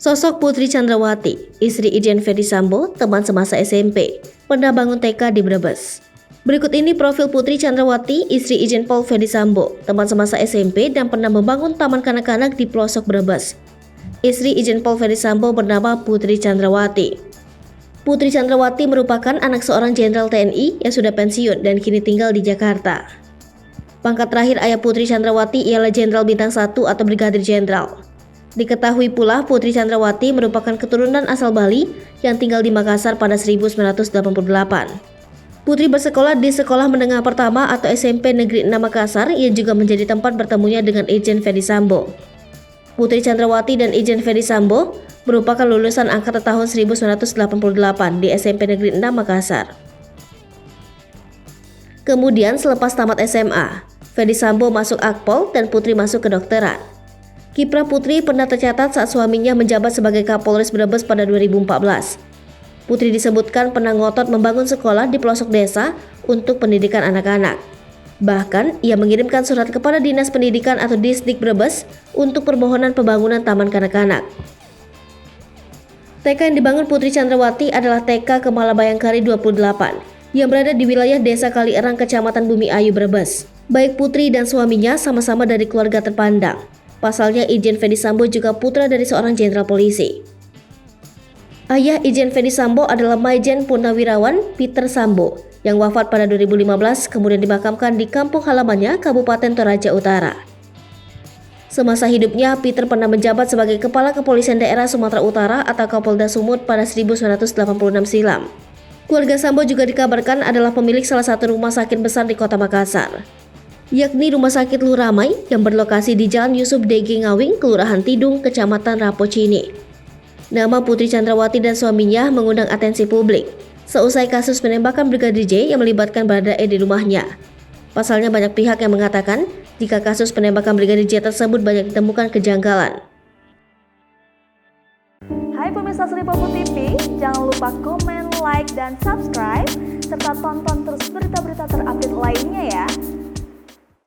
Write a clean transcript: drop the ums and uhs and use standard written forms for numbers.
Sosok Putri Chandrawati, istri Irjen Ferdy Sambo, teman semasa SMP, pernah bangun TK di Brebes. Berikut ini profil Putri Chandrawati, istri Irjen Pol Ferdy Sambo, teman semasa SMP dan pernah membangun taman kanak-kanak di pelosok Brebes. Istri Irjen Pol Ferdy Sambo bernama Putri Chandrawati. Putri Chandrawati merupakan anak seorang jenderal TNI yang sudah pensiun dan kini tinggal di Jakarta. Pangkat terakhir ayah Putri Chandrawati ialah Jenderal Bintang 1 atau Brigadir Jenderal. Diketahui pula Putri Chandrawati merupakan keturunan asal Bali yang tinggal di Makassar pada 1988. Putri bersekolah di Sekolah Menengah Pertama atau SMP Negeri 6 Makassar yang juga menjadi tempat bertemunya dengan Irjen Ferdy Sambo. Putri Chandrawati dan Irjen Ferdy Sambo merupakan lulusan angkatan tahun 1988 di SMP Negeri 6 Makassar. Kemudian selepas tamat SMA, Ferdy Sambo masuk Akpol dan Putri masuk kedokteran. Kiprah Putri pernah tercatat saat suaminya menjabat sebagai Kapolres Brebes pada 2014. Putri disebutkan pernah ngotot membangun sekolah di pelosok desa untuk pendidikan anak-anak. Bahkan, ia mengirimkan surat kepada Dinas Pendidikan atau Disdik Brebes untuk permohonan pembangunan taman kanak-kanak. TK yang dibangun Putri Chandrawati adalah TK Kemala Bayangkari 28 yang berada di wilayah Desa Kalierang, Kecamatan Bumi Ayu, Brebes. Baik Putri dan suaminya sama-sama dari keluarga terpandang. Pasalnya Irjen Ferdy Sambo juga putra dari seorang jenderal polisi. Ayah Irjen Ferdy Sambo adalah Maijen Purnawirawan Peter Sambo yang wafat pada 2015 kemudian dimakamkan di kampung halamannya Kabupaten Toraja Utara. Semasa hidupnya, Peter pernah menjabat sebagai Kepala Kepolisian Daerah Sumatera Utara atau Kapolda Sumut pada 1986 silam. Keluarga Sambo juga dikabarkan adalah pemilik salah satu rumah sakit besar di Kota Makassar, yakni Rumah Sakit Luramai yang berlokasi di Jalan Yusuf Dege Ngawing, Kelurahan Tidung, Kecamatan Rapocini. Nama Putri Chandrawati dan suaminya mengundang atensi publik seusai kasus penembakan Brigadir J yang melibatkan Baradae di rumahnya. Pasalnya banyak pihak yang mengatakan jika kasus penembakan Brigadir J tersebut banyak ditemukan kejanggalan. Hai pemirsa Sri Popo TV, jangan lupa komen, like, dan subscribe serta tonton terus berita-berita terupdate lainnya ya.